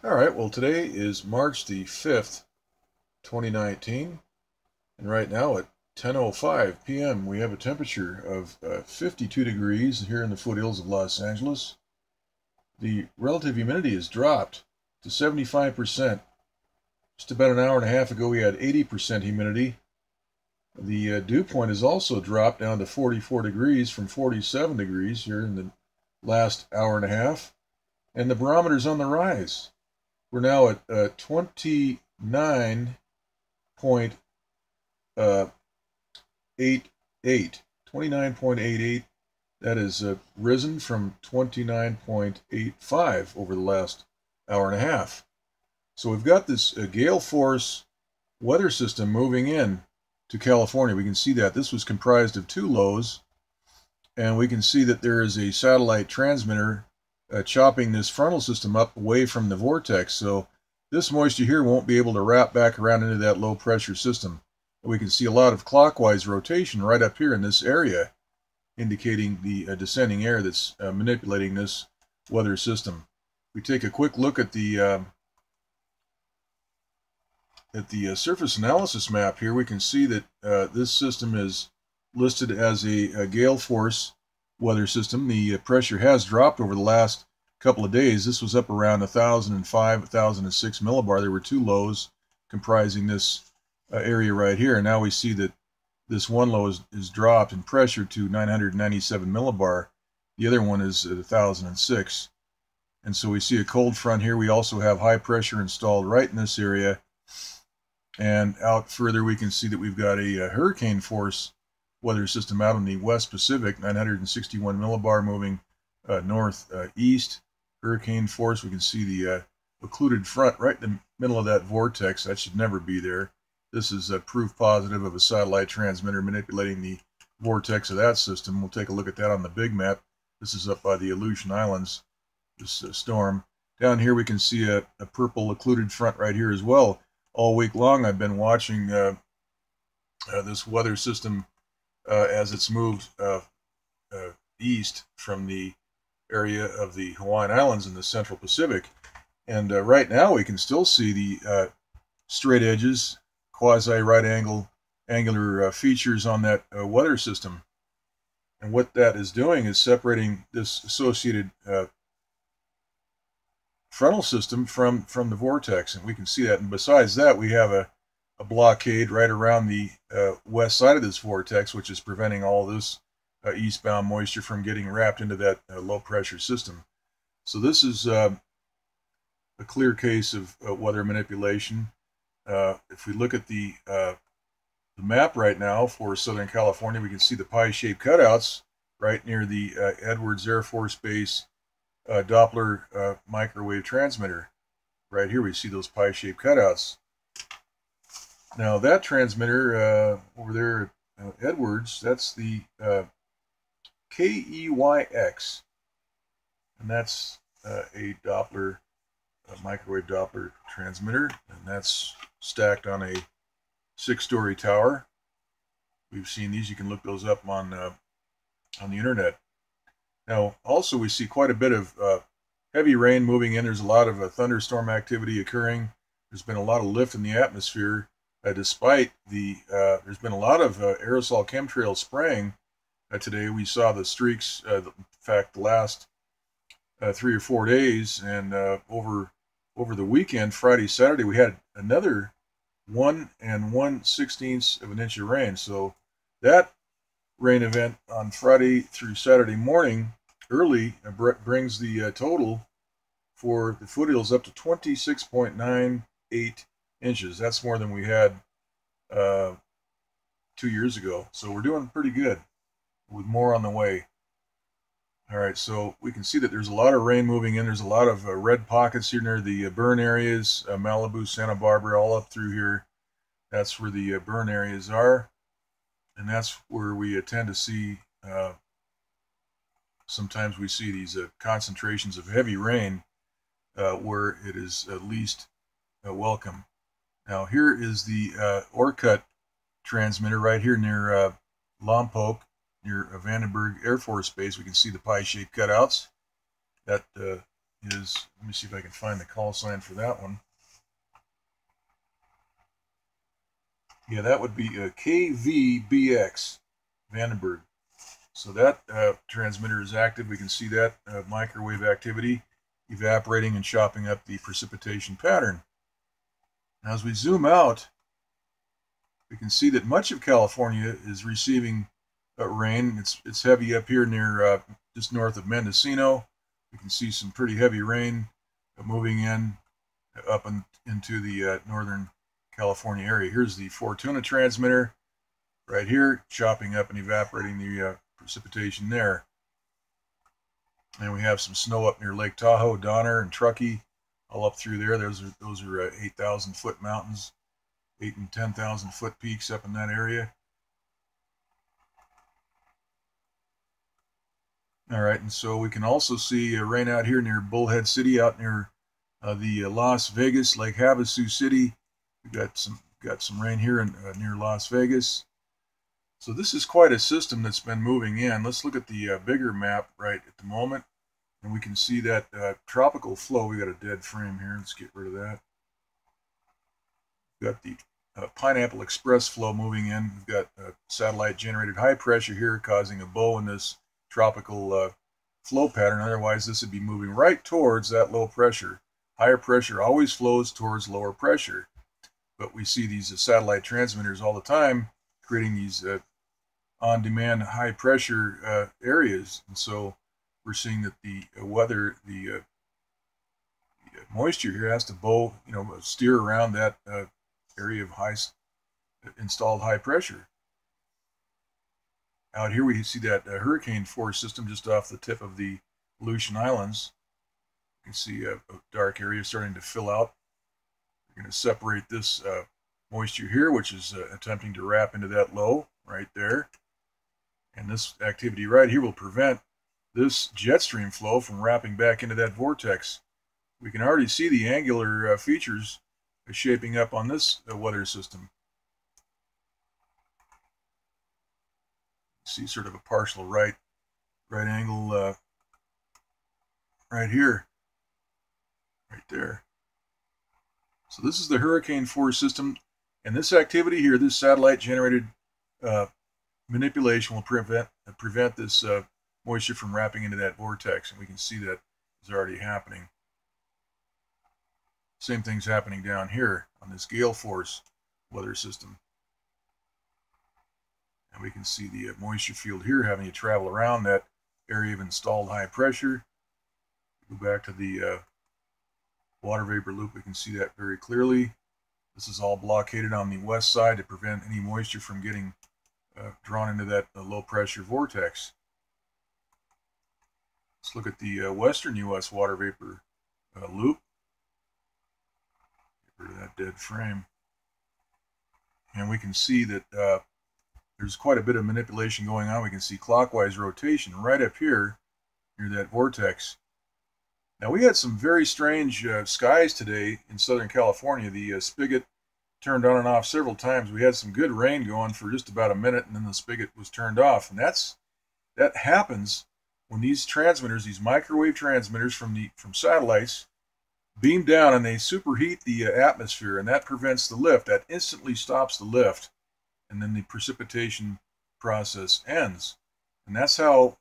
All right, well, today is March the 5th, 2019, and right now at 10:05 p.m. we have a temperature of 52 degrees here in the foothills of Los Angeles. The relative humidity has dropped to 75%. Just about an hour and a half ago, we had 80% humidity. The dew point has also dropped down to 44 degrees from 47 degrees here in the last hour and a half, and the barometer's on the rise. We're now at 29.88. 29.88. That is risen from 29.85 over the last hour and a half. So we've got this Gale-Force weather system moving in to California. We can see that this was comprised of two lows, and we can see that there is a satellite transmitter chopping this frontal system up away from the vortex. So this moisture here won't be able to wrap back around into that low pressure system. We can see a lot of clockwise rotation right up here in this area, indicating the descending air that's manipulating this weather system. We take a quick look at the surface analysis map here. We can see that this system is listed as a Gale-Force weather system. The pressure has dropped over the last couple of days. This was up around 1,005, 1,006 millibar. There were two lows comprising this area right here. And now we see that this one low is dropped in pressure to 997 millibar. The other one is at 1,006. And so we see a cold front here. We also have high pressure installed right in this area. And out further, we can see that we've got a hurricane force weather system out in the West Pacific, 961 millibar moving northeast. Hurricane force, we can see the occluded front right in the middle of that vortex. That should never be there. This is proof positive of a satellite transmitter manipulating the vortex of that system. We'll take a look at that on the big map. This is up by the Aleutian Islands, this storm. Down here we can see a purple occluded front right here as well. All week long I've been watching this weather system as it's moved east from the area of the Hawaiian Islands in the Central Pacific. And right now we can still see the straight edges, quasi-right angular features on that weather system. And what that is doing is separating this associated frontal system from the vortex, and we can see that. And besides that, we have a blockade right around the west side of this vortex, which is preventing all this eastbound moisture from getting wrapped into that low pressure system. So this is a clear case of weather manipulation. If we look at the map right now for Southern California, we can see the pie-shaped cutouts right near the Edwards Air Force Base Doppler microwave transmitter. Right here we see those pie-shaped cutouts. Now that transmitter over there at Edwards, that's the KEYX, and that's a Doppler, microwave Doppler transmitter, and that's stacked on a 6-story tower. We've seen these. You can look those up on the internet. Now, also we see quite a bit of heavy rain moving in. There's a lot of thunderstorm activity occurring. There's been a lot of lift in the atmosphere, despite the there's been a lot of aerosol chemtrail spraying today. We saw the streaks, in fact, the last 3 or 4 days, and over the weekend, Friday, Saturday, we had another 1 1/16 of an inch of rain. So that rain event on Friday through Saturday morning early brings the total for the foothills up to 26.98 inches. That's more than we had 2 years ago. So we're doing pretty good with more on the way. All right, so we can see that there's a lot of rain moving in. There's a lot of red pockets here near the burn areas, Malibu, Santa Barbara, all up through here. That's where the burn areas are. And that's where we tend to see, sometimes we see these concentrations of heavy rain where it is least welcome. Now here is the Orcutt transmitter right here near Lompoc, near Vandenberg Air Force Base. We can see the pie-shaped cutouts. That is, let me see if I can find the call sign for that one. Yeah, that would be KVBX, Vandenberg. So that transmitter is active. We can see that microwave activity evaporating and chopping up the precipitation pattern. Now, as we zoom out, we can see that much of California is receiving rain. It's heavy up here near just north of Mendocino. We can see some pretty heavy rain moving in up into the northern California area. Here's the Fortuna transmitter right here, chopping up and evaporating the precipitation there. And we have some snow up near Lake Tahoe, Donner, and Truckee, all up through there. Those are 8,000 foot mountains, 8 and 10,000 foot peaks up in that area. All right, and so we can also see rain out here near Bullhead City, out near the Las Vegas, Lake Havasu City. We've got some rain here in, near Las Vegas. So this is quite a system that's been moving in. Let's look at the bigger map right at the moment, and we can see that tropical flow. We got a dead frame here. Let's get rid of that. We've got the Pineapple Express flow moving in. We've got satellite-generated high pressure here causing a bow in this tropical flow pattern. Otherwise, this would be moving right towards that low pressure. Higher pressure always flows towards lower pressure. But we see these satellite transmitters all the time creating these on-demand high-pressure areas. And so we're seeing that the weather, the moisture here has to bow, steer around that area of installed high pressure. Out here we see that hurricane force system just off the tip of the Aleutian Islands. You can see a dark area starting to fill out. We're going to separate this moisture here, which is attempting to wrap into that low right there. And this activity right here will prevent this jet stream flow from wrapping back into that vortex. We can already see the angular features shaping up on this weather system. See sort of a partial right angle right here, right there. So this is the hurricane force system, and this activity here, this satellite-generated manipulation will prevent this moisture from wrapping into that vortex, and we can see that is already happening. Same thing's happening down here on this Gale-Force weather system. And we can see the moisture field here having to travel around that area of installed high pressure. Go back to the water vapor loop, we can see that very clearly. This is all blockaded on the west side to prevent any moisture from getting drawn into that low pressure vortex. Let's look at the western U.S. water vapor loop. Get rid of that dead frame. And we can see that there's quite a bit of manipulation going on. We can see clockwise rotation right up here near that vortex. Now, we had some very strange skies today in Southern California. The spigot turned on and off several times. We had some good rain going for just about a minute, and then the spigot was turned off. And that happens when these transmitters, these microwave transmitters from satellites, beam down and they superheat the atmosphere, and that prevents the lift. That instantly stops the lift, and then the precipitation process ends. And that's how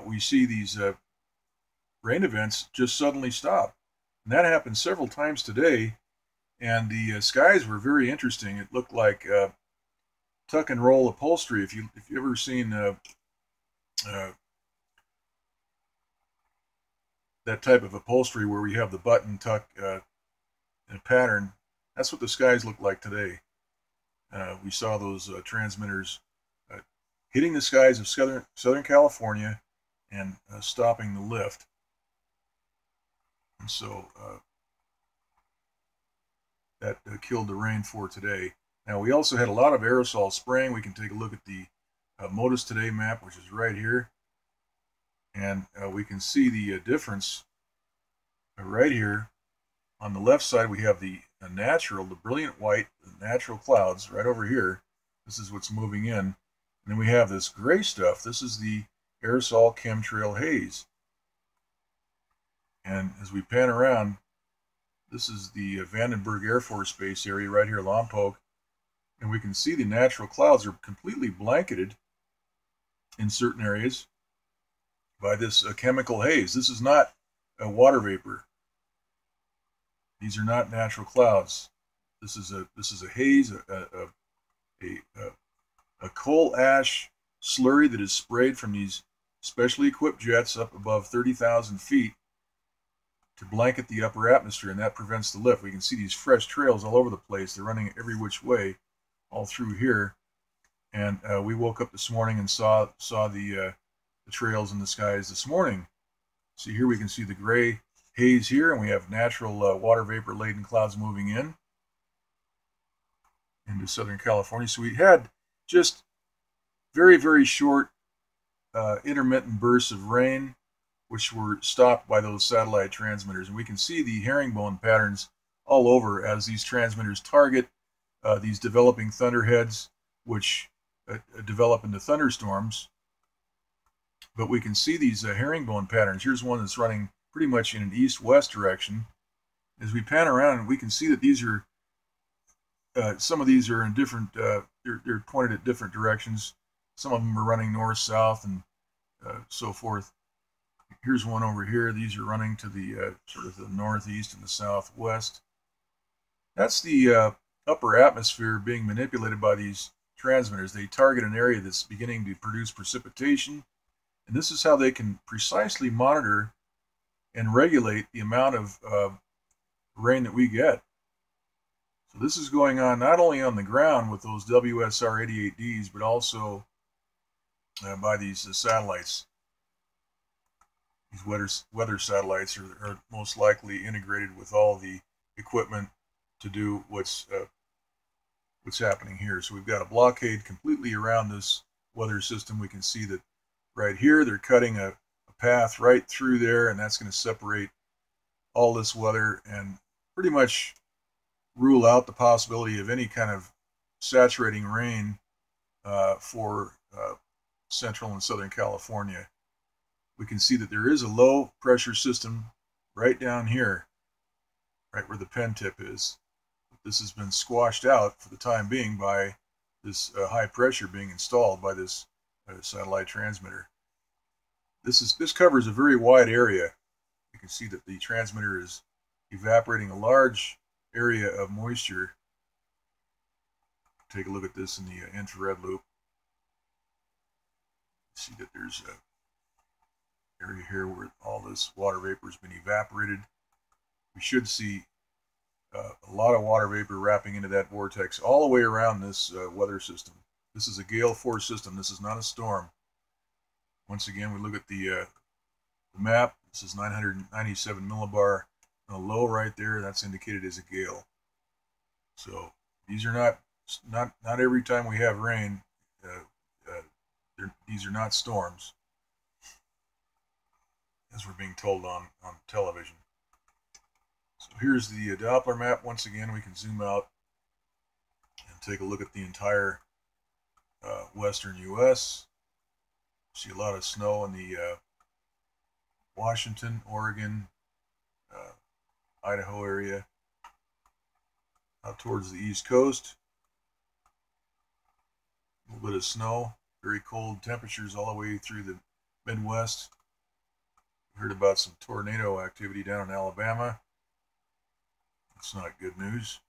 we see these rain events just suddenly stop. And that happened several times today, and the skies were very interesting. It looked like tuck and roll upholstery. If you've ever seen that type of upholstery where we have the button tuck in a pattern, that's what the skies look like today. We saw those transmitters hitting the skies of Southern California and stopping the lift. And so that killed the rain for today. Now, we also had a lot of aerosol spraying. We can take a look at the MODIS Today map, which is right here. And we can see the difference right here. On the left side, we have the natural, the brilliant white, the natural clouds right over here. This is what's moving in. And then we have this gray stuff. This is the aerosol chemtrail haze. And as we pan around, this is the Vandenberg Air Force Base area right here, Lompoc, and we can see the natural clouds are completely blanketed in certain areas by this chemical haze. This is not a water vapor. These are not natural clouds. This is a haze, a coal ash slurry that is sprayed from these specially equipped jets up above 30,000 feet to blanket the upper atmosphere, and that prevents the lift. We can see these fresh trails all over the place. They're running every which way all through here. And we woke up this morning and saw the trails in the skies this morning. See, here we can see the gray haze here, and we have natural water vapor laden clouds moving in into Southern California. So we had just very, very short intermittent bursts of rain, which were stopped by those satellite transmitters. And we can see the herringbone patterns all over as these transmitters target these developing thunderheads, which develop into thunderstorms. But we can see these herringbone patterns. Here's one that's running pretty much in an east-west direction. As we pan around, we can see that these are, some of these are in different, they're pointed at different directions. Some of them are running north-south and so forth. Here's one over here. These are running to the sort of the northeast and the southwest. That's the upper atmosphere being manipulated by these transmitters. They target an area that's beginning to produce precipitation, and this is how they can precisely monitor and regulate the amount of rain that we get. So this is going on not only on the ground with those WSR-88Ds, but also by these satellites. These weather satellites are most likely integrated with all the equipment to do what's happening here. So we've got a blockade completely around this weather system. We can see that right here they're cutting a path right through there, and that's going to separate all this weather and pretty much rule out the possibility of any kind of saturating rain for Central and Southern California. We can see that there is a low pressure system right down here, right where the pen tip is. This has been squashed out for the time being by this high pressure being installed by this satellite transmitter. This covers a very wide area. You can see that the transmitter is evaporating a large area of moisture. Take a look at this in the infrared loop. See that there's a area here where all this water vapor has been evaporated. We should see a lot of water vapor wrapping into that vortex all the way around this weather system. This is a Gale-Force system. This is not a storm. Once again, we look at the map. This is 997 millibar. A low right there, that's indicated as a gale. So these are not every time we have rain. These are not storms, as we're being told on television. So here's the Doppler map. Once again, we can zoom out and take a look at the entire western U.S. See a lot of snow in the Washington, Oregon, Idaho area, out towards the East Coast. A little bit of snow, very cold temperatures all the way through the Midwest. We heard about some tornado activity down in Alabama. That's not good news.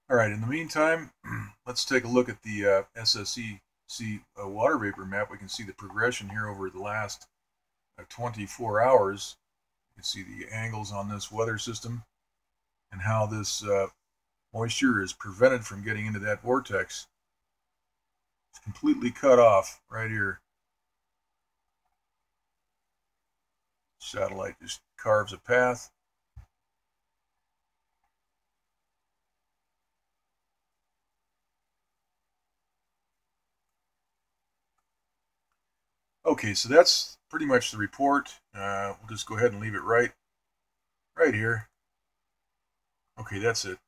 All right, in the meantime, let's take a look at the SSEC water vapor map. We can see the progression here over the last 24 hours. You can see the angles on this weather system and how this moisture is prevented from getting into that vortex. It's completely cut off right here. Satellite just carves a path. Okay, so that's pretty much the report. We'll just go ahead and leave it right here. Okay, that's it.